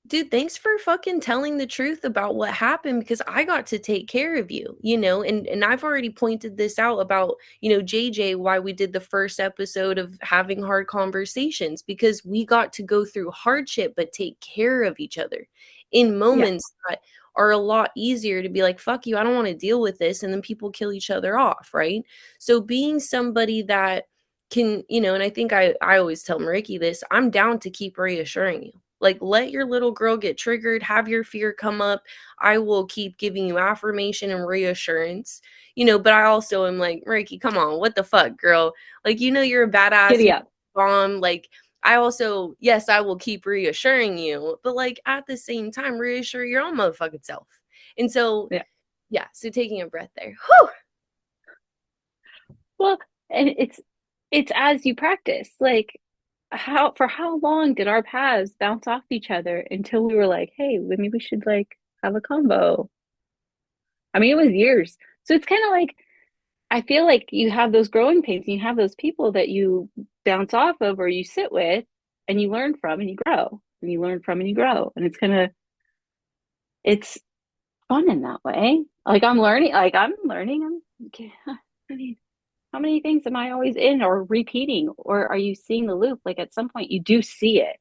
dude, thanks for fucking telling the truth about what happened because I got to take care of you, and I've already pointed this out about, JJ, why we did the first episode of having hard conversations because we got to go through hardship but take care of each other in Yeah. moments that are a lot easier to be like, fuck you, I don't want to deal with this, and then people kill each other off, right? So being somebody that can, and I think I always tell Mariekie this, I'm down to keep reassuring you. Like, let your little girl get triggered, have your fear come up. I will keep giving you affirmation and reassurance, but I also am like, Mariekie, come on, what the fuck, girl? Like, you're a badass, Giddy up. bomb. Like, I also, yes, I will keep reassuring you, but like at the same time, reassure your own motherfucking self. And so, Yeah. yeah, so taking a breath there. Whew. Well, and it's as you practice. Like how long did our paths bounce off each other until we were like, hey, maybe we should like have a combo? I mean, it was years. So it's kind of like I feel like you have those growing pains and you have those people that you bounce off of or you sit with and you learn from and you grow and you learn from and you grow. And it's fun in that way. Like okay, I mean, how many things am I always in or repeating? Or are you seeing the loop? Like at some point you do see it.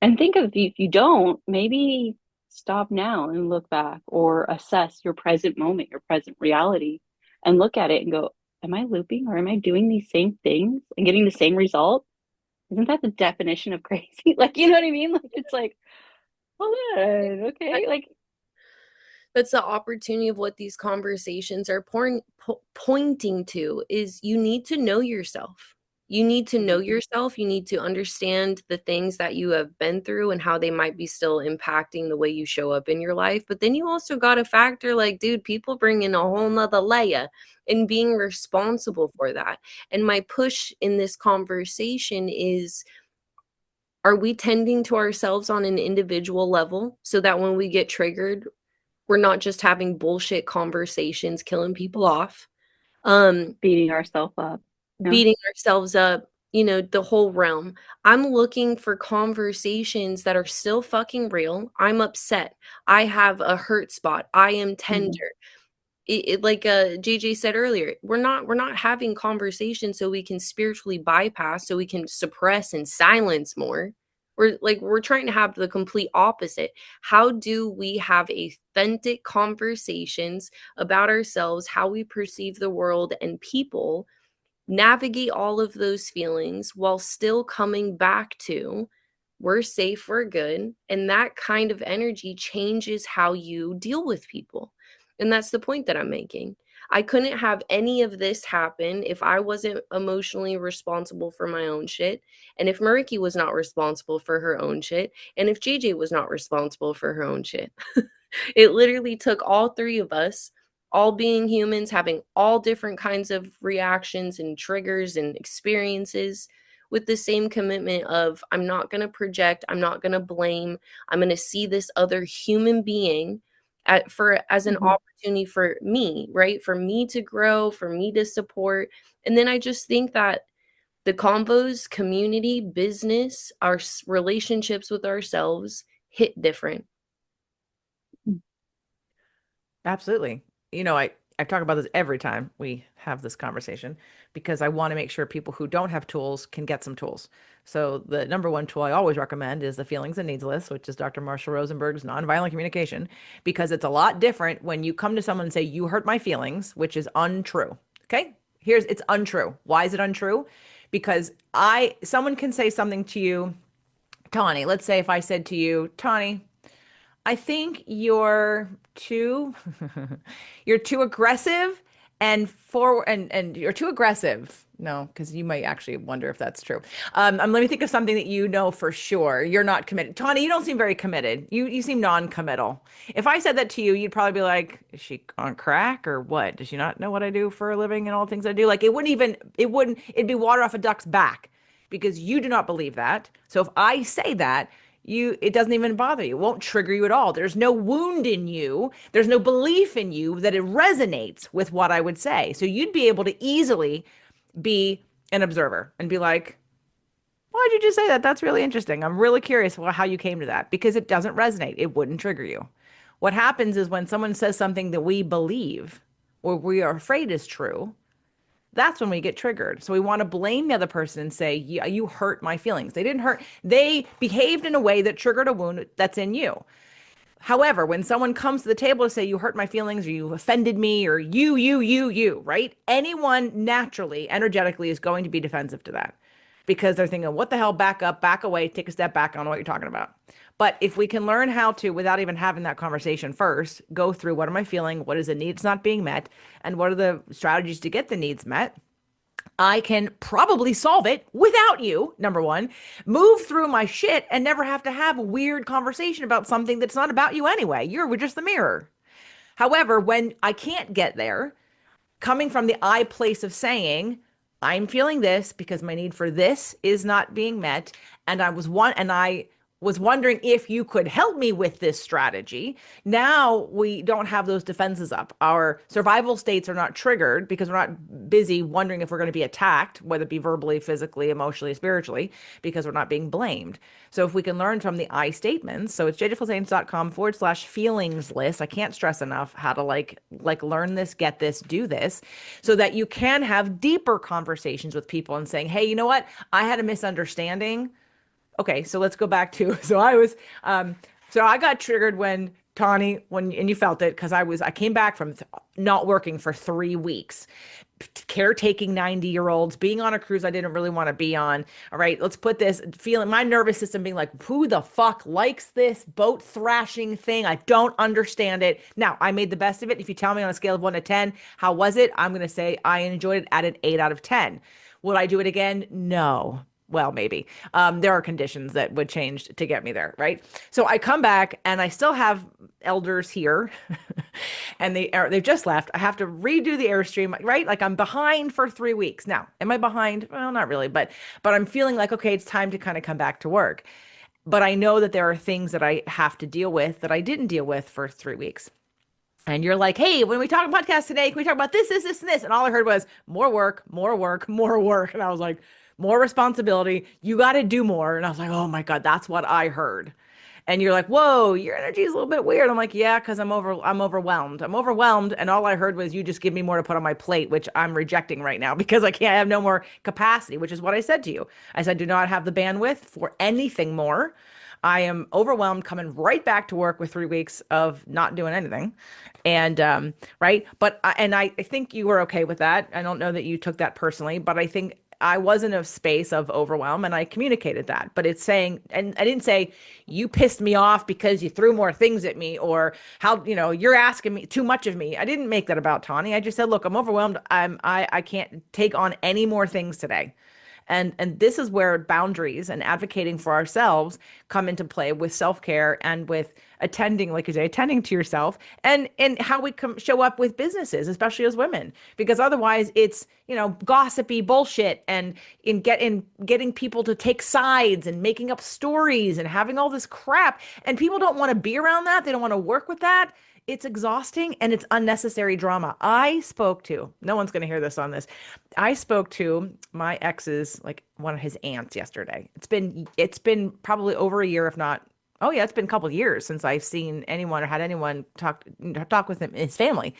And think of if you don't, maybe stop now and look back or assess your present moment, your present reality, and look at it and go, am I looping or am I doing these same things and getting the same result? Isn't that the definition of crazy? Like, you know what I mean? Like, it's like, hold on, okay. Like, That's the opportunity of what these conversations are pointing to is you need to know yourself. You need to know yourself. You need to understand the things that you have been through and how they might be still impacting the way you show up in your life. But then you also got to factor like, dude, people bring in a whole nother layer and being responsible for that. And my push in this conversation is, are we tending to ourselves on an individual level so that when we get triggered, we're not just having bullshit conversations, killing people off, beating ourselves up. No, beating ourselves up, the whole realm. I'm looking for conversations that are still fucking real. I'm upset. I have a hurt spot. I am mm-hmm. tender. Like JJ said earlier, we're not having conversations so we can spiritually bypass, so we can suppress and silence more. We're trying to have the complete opposite. How do we have authentic conversations about ourselves, how we perceive the world and people, navigate all of those feelings while still coming back to we're safe, we're good. And that kind of energy changes how you deal with people. And that's the point that I'm making. I couldn't have any of this happen if I wasn't emotionally responsible for my own shit. And if Mariekie was not responsible for her own shit. And if JJ was not responsible for her own shit. It literally took all three of us, all being humans, having all different kinds of reactions and triggers and experiences with the same commitment of I'm not going to project, I'm not going to blame, I'm going to see this other human being as an Mm-hmm. opportunity for me, right? For me to grow, for me to support. And then I just think that the convos, community, business, our relationships with ourselves hit different. Absolutely. I I talk about this every time we have this conversation because I want to make sure people who don't have tools can get some tools. So the number one tool I always recommend is the feelings and needs list, which is Dr. Marshall Rosenberg's nonviolent communication, because it's a lot different when you come to someone and say, you hurt my feelings, which is untrue. Okay. It's untrue. Why is it untrue? Because someone can say something to you, Tawny. Let's say if I said to you, Tawny, I think you're too aggressive and you're too aggressive. No, because you might actually wonder if that's true. Let me think of something that you know for sure. You're not committed. Tawny, you don't seem very committed. You seem non-committal. If I said that to you, you'd probably be like, is she on crack or what? Does she not know what I do for a living and all the things I do? Like it'd be water off a duck's back because you do not believe that. So if I say that, it doesn't even bother you. It won't trigger you at all. There's no wound in you. There's no belief in you that it resonates with what I would say. So you'd be able to easily be an observer and be like, why'd you just say that? That's really interesting. I'm really curious how you came to that because it doesn't resonate. It wouldn't trigger you. What happens is when someone says something that we believe or we are afraid is true, that's when we get triggered. So we want to blame the other person and say, yeah, you hurt my feelings. They didn't hurt. They behaved in a way that triggered a wound that's in you. However, when someone comes to the table to say, you hurt my feelings or you offended me or you, right? Anyone naturally, energetically is going to be defensive to that because they're thinking, what the hell, back up, back away, take a step back on what you're talking about. But if we can learn how to, without even having that conversation first, go through what am I feeling? What is the needs not being met? And what are the strategies to get the needs met? I can probably solve it without you, number one, move through my shit and never have to have a weird conversation about something that's not about you anyway. We're just the mirror. However, when I can't get there, coming from the I place of saying, I'm feeling this because my need for this is not being met. And I was wondering if you could help me with this strategy. Now we don't have those defenses up. Our survival states are not triggered because we're not busy wondering if we're going to be attacked, whether it be verbally, physically, emotionally, spiritually, because we're not being blamed. So if we can learn from the I statements, so it's jflizanes.com/feelings list. I can't stress enough how to like learn this, get this, do this, so that you can have deeper conversations with people and saying, hey, you know what? I had a misunderstanding. Okay, so let's go back to, so I got triggered when and you felt it because I came back from not working for 3 weeks, caretaking 90-year-olds, being on a cruise I didn't really want to be on. All right, let's put this feeling, my nervous system being like, who the fuck likes this boat thrashing thing? I don't understand it. Now, I made the best of it. If you tell me on a scale of 1 to 10, how was it? I'm going to say I enjoyed it at an 8 out of 10. Would I do it again? No. Well, maybe. There are conditions that would change to get me there, right? So I come back and I still have elders here and they've just left. I have to redo the Airstream, right? Like I'm behind for 3 weeks. Now, am I behind? Well, not really, but I'm feeling like, okay, it's time to kind of come back to work. But I know that there are things that I have to deal with that I didn't deal with for 3 weeks. And you're like, hey, when we talk podcast today, can we talk about this, and this? And all I heard was more work, more work, more work. And I was like, more responsibility. You got to do more. And I was like, oh my God, that's what I heard. And you're like, whoa, your energy is a little bit weird. I'm like, yeah, because I'm overwhelmed. I'm overwhelmed. And all I heard was you just give me more to put on my plate, which I'm rejecting right now because I have no more capacity, which is what I said to you. I said, do not have the bandwidth for anything more. I am overwhelmed coming right back to work with 3 weeks of not doing anything. And, right. But, I think you were okay with that. I don't know that you took that personally, but I think I was in a space of overwhelm and I communicated that, but it's saying, and I didn't say you pissed me off because you threw more things at me or how, you're asking me too much of me. I didn't make that about Tawney. I just said, look, I'm overwhelmed. I can't take on any more things today. And this is where boundaries and advocating for ourselves come into play with self-care and with attending, like you say, attending to yourself and how we show up with businesses, especially as women, because otherwise it's, gossipy bullshit and getting people to take sides and making up stories and having all this crap. And people don't want to be around that. They don't want to work with that. It's exhausting and it's unnecessary drama. No one's going to hear this on this. I spoke to my ex's, like one of his aunts yesterday. It's been probably over a year, if not, oh yeah, it's been a couple of years since I've seen anyone or had anyone talk with him, his family.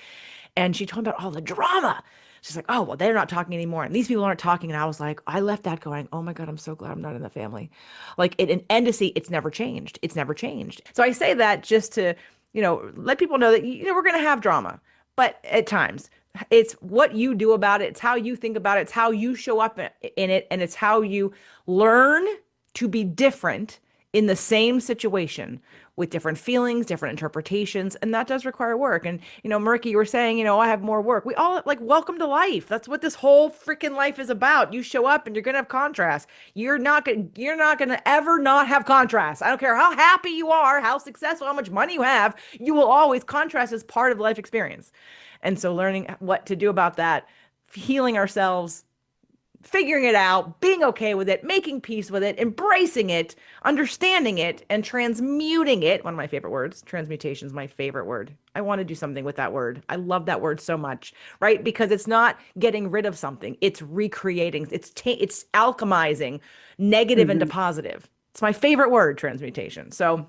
And she told me about all the drama. She's like, oh, well, they're not talking anymore. And these people aren't talking. And I was like, I left that going, oh my God, I'm so glad I'm not in the family. Like, and to see it's never changed. It's never changed. So I say that just to, let people know that, we're going to have drama, but at times it's what you do about it. It's how you think about it. It's how you show up in it. And it's how you learn to be different in the same situation with different feelings, different interpretations, and that does require work. And Mariekie, you were saying, I have more work. We all like welcome to life. That's what this whole freaking life is about. You show up and you're gonna have contrast. You're not gonna ever not have contrast. I don't care how happy you are, how successful, how much money you have, you will always contrast as part of the life experience. And so learning what to do about that, healing ourselves, figuring it out, being okay with it, making peace with it, embracing it, understanding it, and transmuting it. One of my favorite words. Transmutation is my favorite word. I want to do something with that word. I love that word so much, right? Because it's not getting rid of something. It's recreating. It's alchemizing negative into positive. It's my favorite word, transmutation. So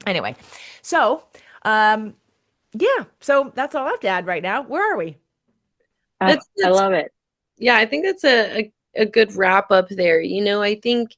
anyway, so yeah, so that's all I have to add right now. Where are we? I love it. Yeah, I think that's a good wrap up there. I think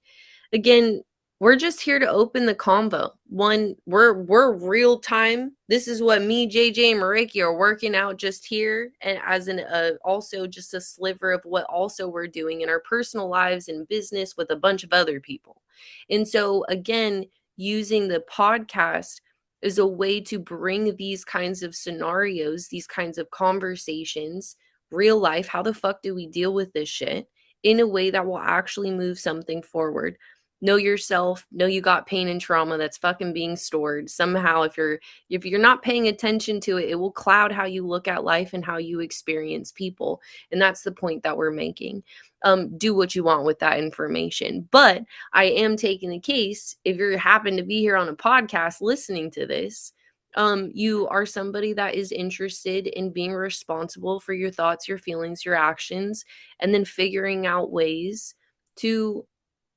again, we're just here to open the convo. One, we're real time. This is what me, JJ, and Mariekie are working out just here, and as an also just a sliver of what also we're doing in our personal lives and business with a bunch of other people. And so again, using the podcast is a way to bring these kinds of scenarios, these kinds of conversations, real life, how the fuck do we deal with this shit in a way that will actually move something forward. Know yourself, know you got pain and trauma that's fucking being stored. Somehow if you're not paying attention to it, it will cloud how you look at life and how you experience people. And that's the point that we're making. Do what you want with that information. But I am taking the case, if you happen to be here on a podcast listening to this, you are somebody that is interested in being responsible for your thoughts, your feelings, your actions, and then figuring out ways to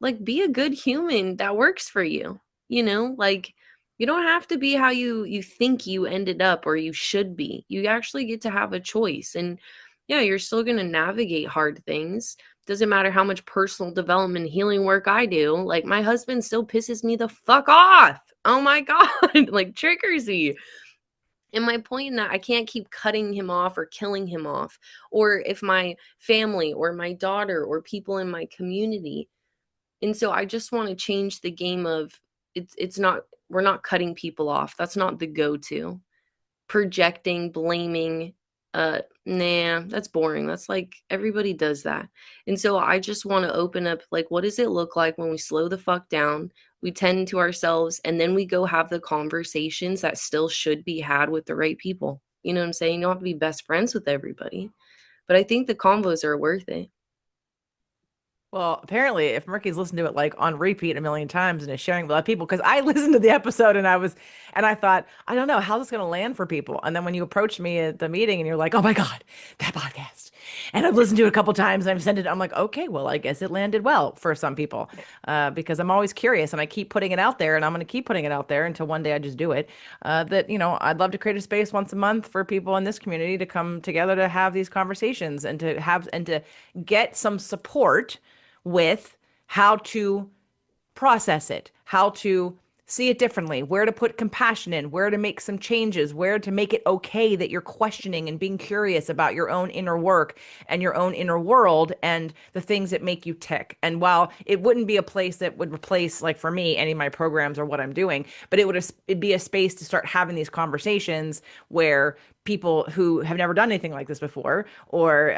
like be a good human that works for you. Like you don't have to be how you think you ended up or you should be. You actually get to have a choice. And yeah, you're still going to navigate hard things. Doesn't matter how much personal development healing work I do. Like my husband still pisses me the fuck off. Oh my God, like triggers me. And my point in that, I can't keep cutting him off or killing him off. Or if my family or my daughter or people in my community. And so I just want to change the game of it's not, we're not cutting people off. That's not the go-to. Projecting, blaming, nah, that's boring. That's like everybody does that. And so I just want to open up, like, what does it look like when we slow the fuck down, we tend to ourselves, and then we go have the conversations that still should be had with the right people. You know what I'm saying? You don't have to be best friends with everybody, but I think the convos are worth it. Well, apparently, if Murky's listened to it like on repeat a million times and is sharing with other people, because I listened to the episode and I thought, I don't know, how's this going to land for people? And then when you approached me at the meeting and you're like, oh my God, that podcast. And I've listened to it a couple times and I've sent it. I'm like, okay, well, I guess it landed well for some people because I'm always curious and I keep putting it out there and I'm going to keep putting it out there until one day I just do it. I'd love to create a space once a month for people in this community to come together to have these conversations and to get some support with how to process it, how to see it differently, where to put compassion in, where to make some changes, where to make it okay that you're questioning and being curious about your own inner work and your own inner world and the things that make you tick. And while it wouldn't be a place that would replace, like for me, any of my programs or what I'm doing, but it'd be a space to start having these conversations where people who have never done anything like this before, or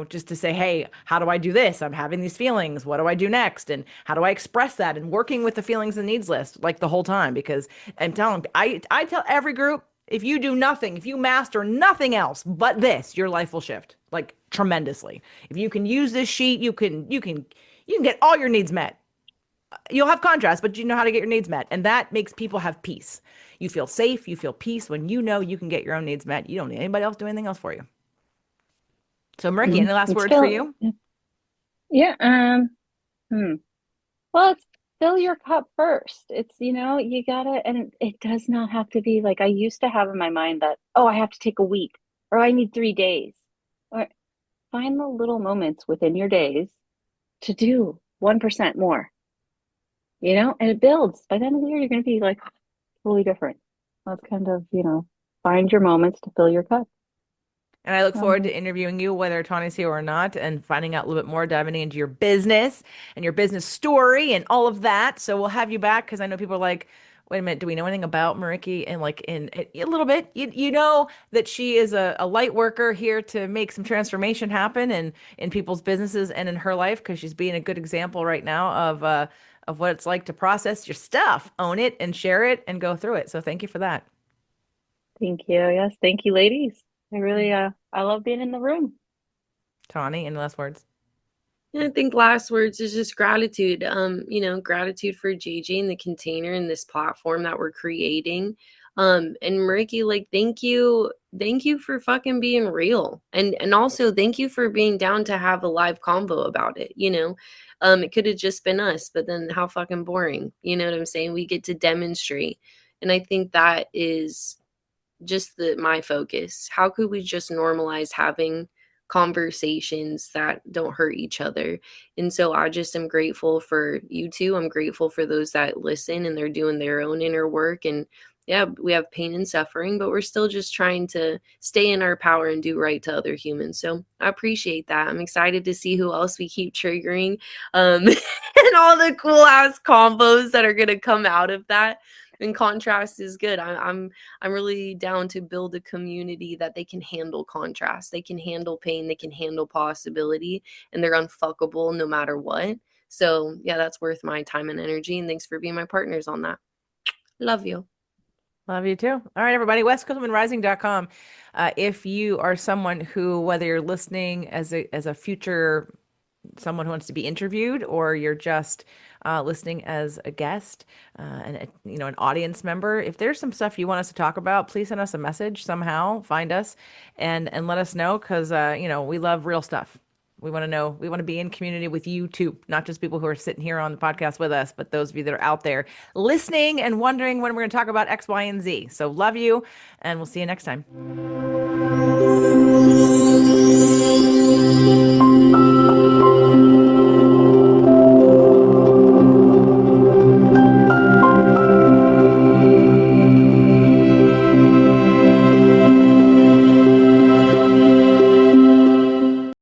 just to say, hey, how do I do this? I'm having these feelings. What do I do next? And how do I express that? And working with the feelings and needs list like the whole time, because I'm telling, I tell every group, if you do nothing, if you master nothing else but this, your life will shift like tremendously. If you can use this sheet, you can get all your needs met. You'll have contrast, but you know how to get your needs met. And that makes people have peace. You feel safe, you feel peace when you know you can get your own needs met. You don't need anybody else doing anything else for you. So Mariekie, any last words for you? Yeah. Well, it's fill your cup first. It's, you gotta, and it does not have to be like I used to have in my mind that, oh, I have to take a week. or I need 3 days. Or find the little moments within your days to do 1% more, and it builds. By the end of the year, you're going to be like totally different. That's kind of, find your moments to fill your cup. And I look forward to Um, interviewing you, whether Tawny's here or not, and finding out a little bit more, diving into your business and your business story and all of that. So we'll have you back because I know people are like, wait a minute, do we know anything about Mariekie? And like in a little bit, you know that she is a light worker here to make some transformation happen in people's businesses and in her life because she's being a good example right now of what it's like to process your stuff, own it and share it and go through it. So thank you for that. Thank you. Yes, thank you, ladies. I really, I love being in the room. Tawny, any last words? And I think last words is just gratitude. Gratitude for JJ and the container and this platform that we're creating. And Mariekie, like, thank you for fucking being real, and also thank you for being down to have a live convo about it. It could have just been us, but then how fucking boring. You know what I'm saying? We get to demonstrate, and I think that is just my focus. How could we just normalize having conversations that don't hurt each other? And so I just am grateful for you two. I'm grateful for those that listen and they're doing their own inner work. And yeah, we have pain and suffering, but we're still just trying to stay in our power and do right to other humans. So I appreciate that. I'm excited to see who else we keep triggering, and all the cool ass combos that are going to come out of that. And contrast is good. I'm really down to build a community that they can handle contrast. They can handle pain. They can handle possibility, and they're unfuckable no matter what. So yeah, that's worth my time and energy. And thanks for being my partners on that. Love you. Love you too. All right, everybody, westcoastwomanrising.com. If you are someone who, whether you're listening as a future someone who wants to be interviewed, or you're just listening as a guest and an audience member, if there's some stuff you want us to talk about, please send us a message somehow, find us and let us know because we love real stuff. We want to know, we want to be in community with you too, not just people who are sitting here on the podcast with us, but those of you that are out there listening and wondering when we're going to talk about X, Y, and Z. So love you, and we'll see you next time.